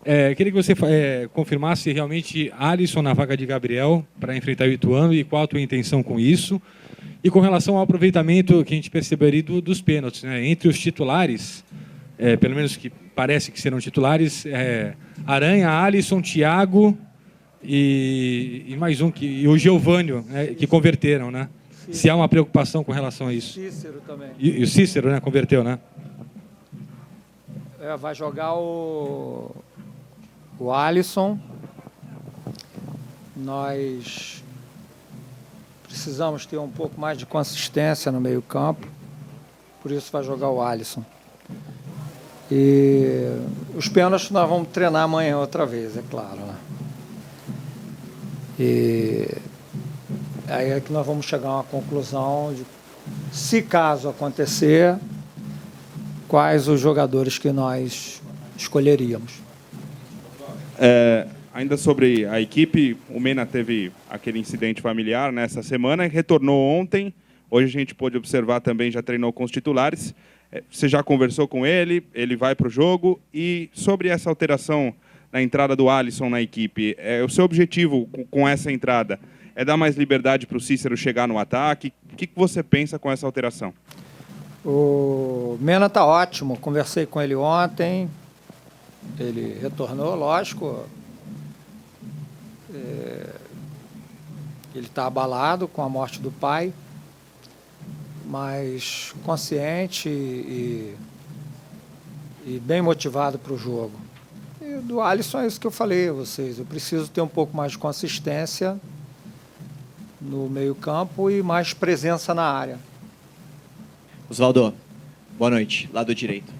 Queria que você confirmasse se realmente Alisson na vaga de Gabriel para enfrentar o Ituano e qual a tua intenção com isso. E com relação ao aproveitamento que a gente perceberia dos pênaltis, né? Entre os titulares, pelo menos que parece que serão titulares, Aranha, Alisson, Thiago e mais um, e o Geovânio, né, que converteram, né? Se há uma preocupação com relação a isso. Cícero também. E o Cícero, né, converteu, né? Vai jogar o Alisson. Nós precisamos ter um pouco mais de consistência no meio-campo. Por isso vai jogar o Alisson. E os pênaltis nós vamos treinar amanhã outra vez, é claro, né? E aí é que nós vamos chegar a uma conclusão de, se caso acontecer, quais os jogadores que nós escolheríamos. Ainda sobre a equipe, o Mena teve aquele incidente familiar nessa semana e retornou ontem. Hoje a gente pôde observar também, já treinou com os titulares. Você já conversou com ele, ele vai para o jogo. E sobre essa alteração na entrada do Alisson na equipe, o seu objetivo com essa entrada é dar mais liberdade para o Cícero chegar no ataque? O que você pensa com essa alteração? O Mena está ótimo, conversei com ele ontem, ele retornou, lógico. Ele está abalado com a morte do pai, mas consciente e bem motivado para o jogo. E do Alisson é isso que eu falei a vocês, eu preciso ter um pouco mais de consistência no meio-campo e mais presença na área. Osvaldo, boa noite, lado direito.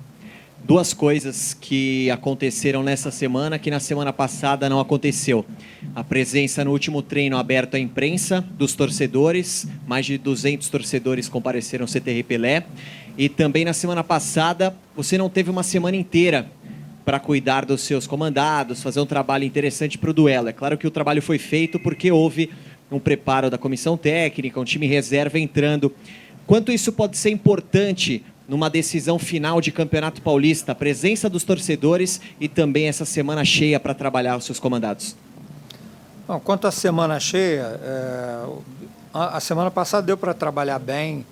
Duas coisas que aconteceram nessa semana que na semana passada não aconteceu. A presença no último treino aberto à imprensa dos torcedores, mais de 200 torcedores compareceram ao CTR Pelé. E também na semana passada você não teve uma semana inteira para cuidar dos seus comandados, fazer um trabalho interessante para o duelo. É claro que o trabalho foi feito porque houve um preparo da comissão técnica, um time reserva entrando. Quanto isso pode ser importante numa decisão final de Campeonato Paulista, a presença dos torcedores e também essa semana cheia para trabalhar os seus comandados? Bom, quanto à semana cheia, a semana passada deu para trabalhar bem,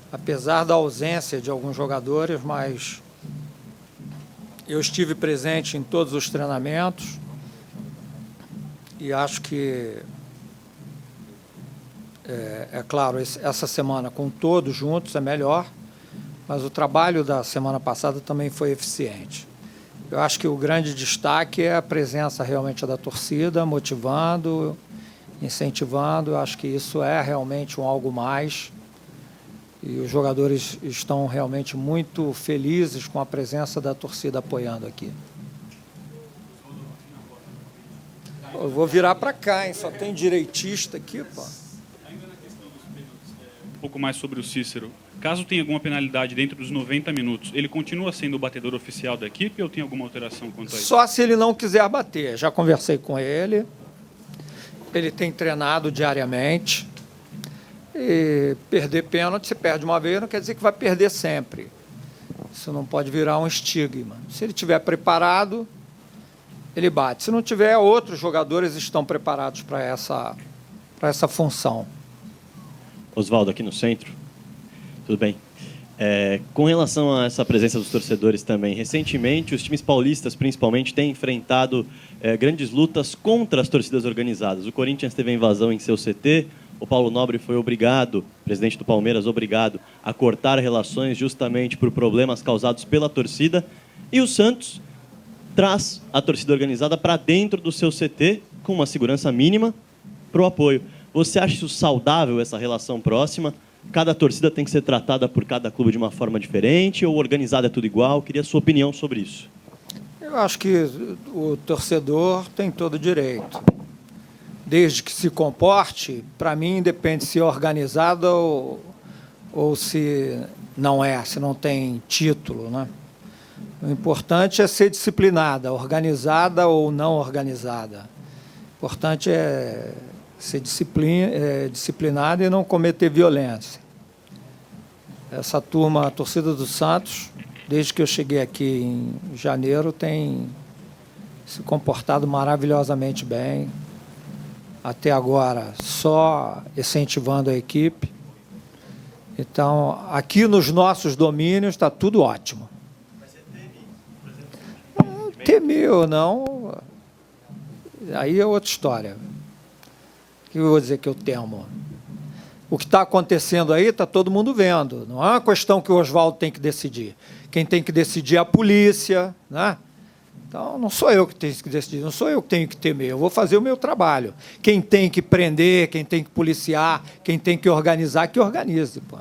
apesar da ausência de alguns jogadores, mas eu estive presente em todos os treinamentos e acho que, é claro, essa semana com todos juntos é melhor, mas o trabalho da semana passada também foi eficiente. Eu acho que o grande destaque é a presença realmente da torcida, motivando, incentivando. Eu acho que isso é realmente algo mais. E os jogadores estão realmente muito felizes com a presença da torcida apoiando aqui. Eu vou virar para cá, hein? Só tem direitista aqui, pô. Um pouco mais sobre o Cícero. Caso tenha alguma penalidade dentro dos 90 minutos, ele continua sendo o batedor oficial da equipe ou tem alguma alteração quanto a isso? Só se ele não quiser bater. Já conversei com ele. Ele tem treinado diariamente. E perder pênalti, você perde uma vez, não quer dizer que vai perder sempre. Isso não pode virar um estigma. Se ele estiver preparado, ele bate. Se não tiver, outros jogadores estão preparados para essa função. Osvaldo, aqui no centro. Tudo bem. Com relação a essa presença dos torcedores também, recentemente os times paulistas, principalmente, têm enfrentado grandes lutas contra as torcidas organizadas. O Corinthians teve a invasão em seu CT, o Paulo Nobre foi obrigado, presidente do Palmeiras, obrigado a cortar relações justamente por problemas causados pela torcida. E o Santos traz a torcida organizada para dentro do seu CT com uma segurança mínima para o apoio. Você acha isso saudável, essa relação próxima? Cada torcida tem que ser tratada por cada clube de uma forma diferente ou organizada é tudo igual? Queria a sua opinião sobre isso. Eu acho que o torcedor tem todo o direito. Desde que se comporte, para mim, independe se é organizada ou se não é, se não tem título, né? O importante é ser disciplinada, organizada ou não organizada. O importante é ser disciplinado e não cometer violência. Essa turma, a torcida do Santos, desde que eu cheguei aqui em janeiro, tem se comportado maravilhosamente bem. Até agora, só incentivando a equipe. Então, aqui nos nossos domínios está tudo ótimo. Temer ou não, aí é outra história. O que eu vou dizer que eu temo? O que está acontecendo aí está todo mundo vendo. Não é uma questão que o Oswaldo tem que decidir. Quem tem que decidir é a polícia, né? Então, não sou eu que tenho que decidir, não sou eu que tenho que temer. Eu vou fazer o meu trabalho. Quem tem que prender, quem tem que policiar, quem tem que organizar, que organize. Pô.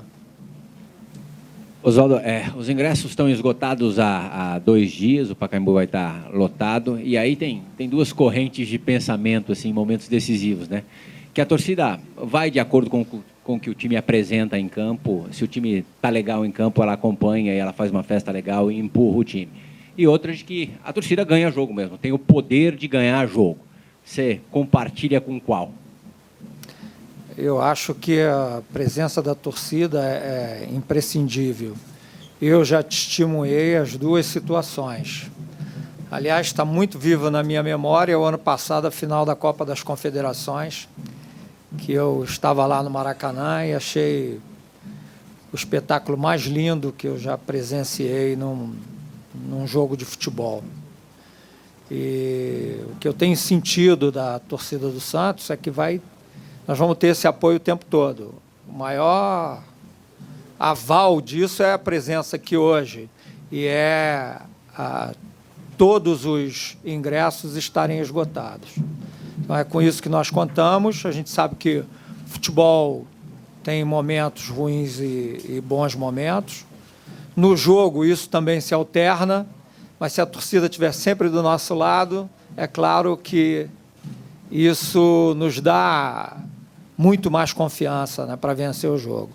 Oswaldo, os ingressos estão esgotados há 2 dias, o Pacaembu vai estar lotado, e aí tem duas correntes de pensamento assim, em momentos decisivos, né? Que a torcida vai de acordo com o que o time apresenta em campo, se o time está legal em campo, ela acompanha e ela faz uma festa legal e empurra o time. E outra de que a torcida ganha jogo mesmo, tem o poder de ganhar jogo. Você compartilha com qual? Eu acho que a presença da torcida é imprescindível. Eu já testemunhei as duas situações. Aliás, está muito vivo na minha memória o ano passado, a final da Copa das Confederações, que eu estava lá no Maracanã e achei o espetáculo mais lindo que eu já presenciei num jogo de futebol. E o que eu tenho sentido da torcida do Santos é que nós vamos ter esse apoio o tempo todo. O maior aval disso é a presença aqui hoje, e todos os ingressos estarem esgotados. Então, é com isso que nós contamos. A gente sabe que o futebol tem momentos ruins e bons momentos. No jogo, isso também se alterna, mas se a torcida estiver sempre do nosso lado, é claro que isso nos dá muito mais confiança, né, para vencer o jogo.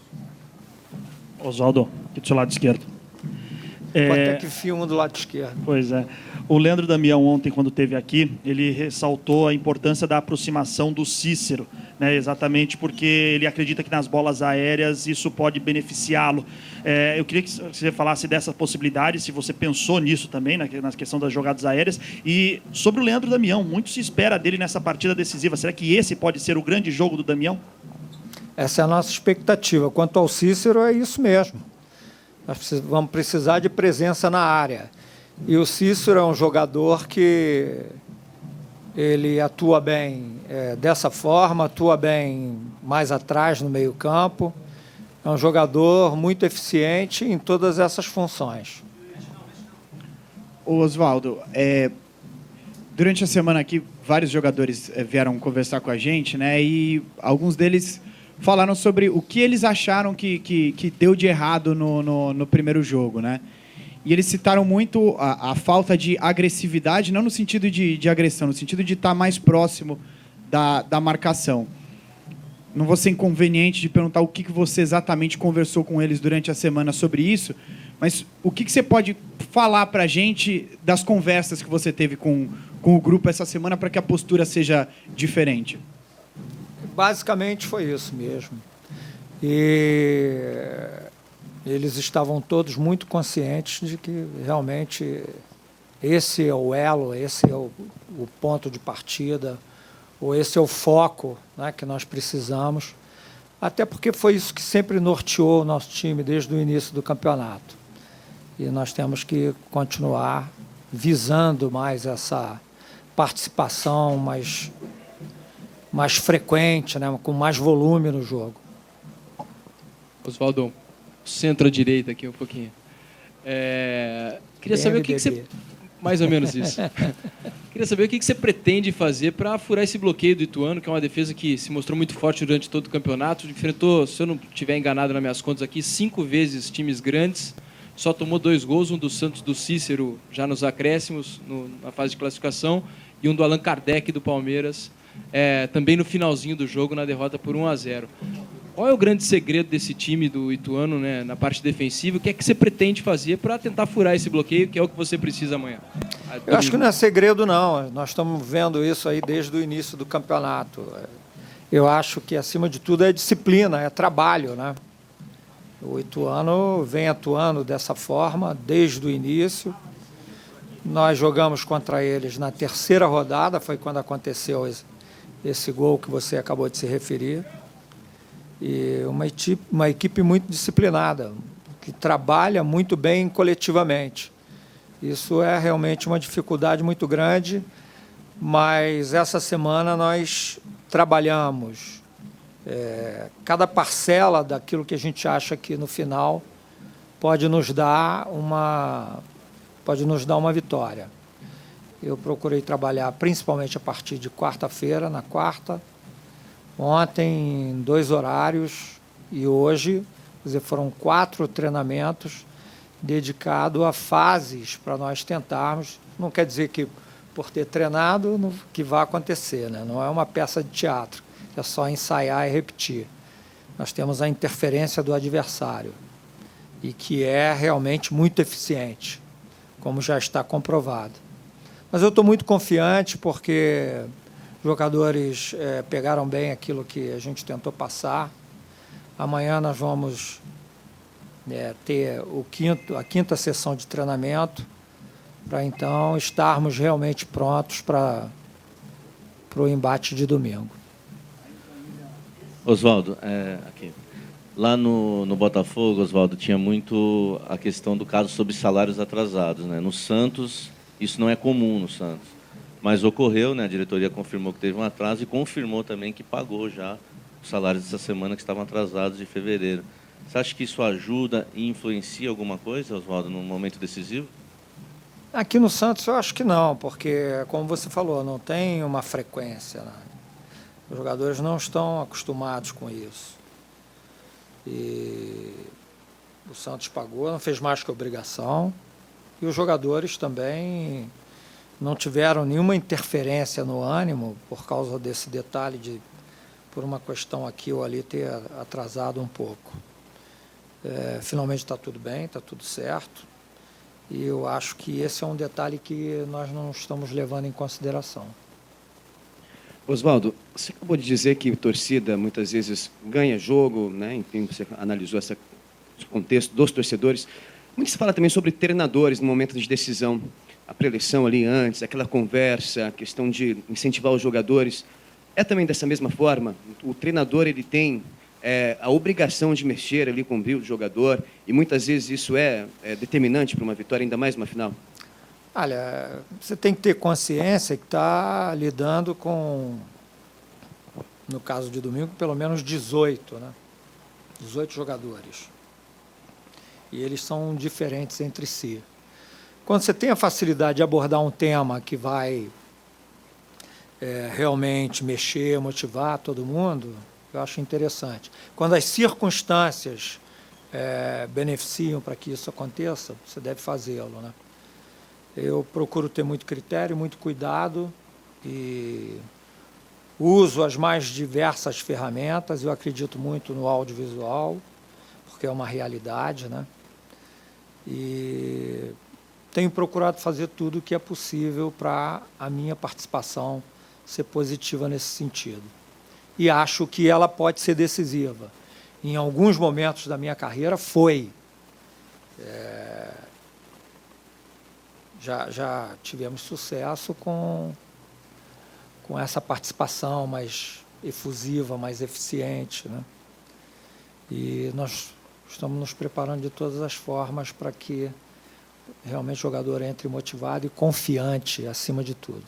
Oswaldo, aqui do seu lado esquerdo. Pode até que filme do lado esquerdo. Pois é. O Leandro Damião, ontem, quando esteve aqui, ele ressaltou a importância da aproximação do Cícero, né, exatamente porque ele acredita que nas bolas aéreas isso pode beneficiá-lo. Eu queria que você falasse dessa possibilidade, se você pensou nisso também, na questão das jogadas aéreas. E sobre o Leandro Damião, muito se espera dele nessa partida decisiva. Será que esse pode ser o grande jogo do Damião? Essa é a nossa expectativa. Quanto ao Cícero, é isso mesmo. Nós vamos precisar de presença na área. E o Cícero é um jogador que ele atua bem dessa forma, atua bem mais atrás no meio-campo. É um jogador muito eficiente em todas essas funções. Oswaldo, durante a semana aqui, vários jogadores vieram conversar com a gente, né? E alguns deles falaram sobre o que eles acharam que deu de errado no primeiro jogo, né? E eles citaram muito a falta de agressividade, não no sentido de agressão, no sentido de estar mais próximo da marcação. Não vou ser inconveniente de perguntar o que você exatamente conversou com eles durante a semana sobre isso, mas o que você pode falar para a gente das conversas que você teve com o grupo essa semana para que a postura seja diferente? Basicamente foi isso mesmo. E eles estavam todos muito conscientes de que realmente esse é o elo, esse é o ponto de partida, ou esse é o foco, né, que nós precisamos, até porque foi isso que sempre norteou o nosso time desde o início do campeonato. E nós temos que continuar visando mais essa participação mais frequente, né, com mais volume no jogo. Oswaldo, centro-direita aqui um pouquinho. Queria saber o que você... Mais ou menos isso. Queria saber o que você pretende fazer para furar esse bloqueio do Ituano, que é uma defesa que se mostrou muito forte durante todo o campeonato. Enfrentou, se eu não estiver enganado nas minhas contas aqui, 5 vezes times grandes. Só tomou 2 gols, um do Santos do Cícero, já nos acréscimos, na fase de classificação, e um do Allan Kardec do Palmeiras, também no finalzinho do jogo, na derrota por 1-0. Qual é o grande segredo desse time do Ituano, né, na parte defensiva? O que é que você pretende fazer para tentar furar esse bloqueio, que é o que você precisa amanhã? Eu acho que não é segredo, não. Nós estamos vendo isso aí desde o início do campeonato. Eu acho que, acima de tudo, é disciplina, é trabalho, né? O Ituano vem atuando dessa forma desde o início Nós jogamos contra eles na terceira rodada, foi quando aconteceu esse gol que você acabou de se referir. E uma equipe muito disciplinada, que trabalha muito bem coletivamente. Isso é realmente uma dificuldade muito grande, mas essa semana nós trabalhamos cada parcela daquilo que a gente acha que no final pode nos dar uma vitória. Eu procurei trabalhar principalmente a partir de quarta-feira, na quarta, ontem em 2 horários e hoje, quer dizer, foram 4 treinamentos dedicados a fases para nós tentarmos. Não quer dizer que por ter treinado que vai acontecer, né? Não é uma peça de teatro, é só ensaiar e repetir. Nós temos a interferência do adversário e que é realmente muito eficiente, como já está comprovado. Mas eu estou muito confiante porque os jogadores pegaram bem aquilo que a gente tentou passar. Amanhã nós vamos ter a quinta sessão de treinamento para então estarmos realmente prontos para o embate de domingo. Oswaldo, aqui. Lá no Botafogo, Oswaldo, tinha muito a questão do caso sobre salários atrasados, né? No Santos, isso não é comum no Santos, mas ocorreu, né? A diretoria confirmou que teve um atraso e confirmou também que pagou já os salários dessa semana que estavam atrasados de fevereiro. Você acha que isso ajuda e influencia alguma coisa, Oswaldo, num momento decisivo? Aqui no Santos eu acho que não, porque, como você falou, não tem uma frequência, né? Os jogadores não estão acostumados com isso. E o Santos pagou, não fez mais que obrigação. E os jogadores também não tiveram nenhuma interferência no ânimo por causa desse detalhe de, por uma questão aqui ou ali, ter atrasado um pouco. Finalmente está tudo bem, está tudo certo. E eu acho que esse é um detalhe que nós não estamos levando em consideração. Oswaldo, você acabou de dizer que a torcida muitas vezes ganha jogo, né? Enfim, você analisou esse contexto dos torcedores. Muito se fala também sobre treinadores no momento de decisão, a preleção ali antes, aquela conversa, a questão de incentivar os jogadores. É também dessa mesma forma? O treinador ele tem a obrigação de mexer ali com o brilho do jogador e muitas vezes isso é determinante para uma vitória, ainda mais uma final? Olha, você tem que ter consciência que está lidando com, no caso de domingo, pelo menos 18, né? 18 jogadores. E eles são diferentes entre si. Quando você tem a facilidade de abordar um tema que vai realmente mexer, motivar todo mundo, eu acho interessante. Quando as circunstâncias beneficiam para que isso aconteça, você deve fazê-lo, né? Eu procuro ter muito critério, muito cuidado e uso as mais diversas ferramentas. Eu acredito muito no audiovisual, porque é uma realidade, né? E tenho procurado fazer tudo o que é possível para a minha participação ser positiva nesse sentido. E acho que ela pode ser decisiva. Em alguns momentos da minha carreira foi. Já tivemos sucesso com essa participação mais efusiva, mais eficiente, né? E nós estamos nos preparando de todas as formas para que realmente o jogador entre motivado e confiante, acima de tudo.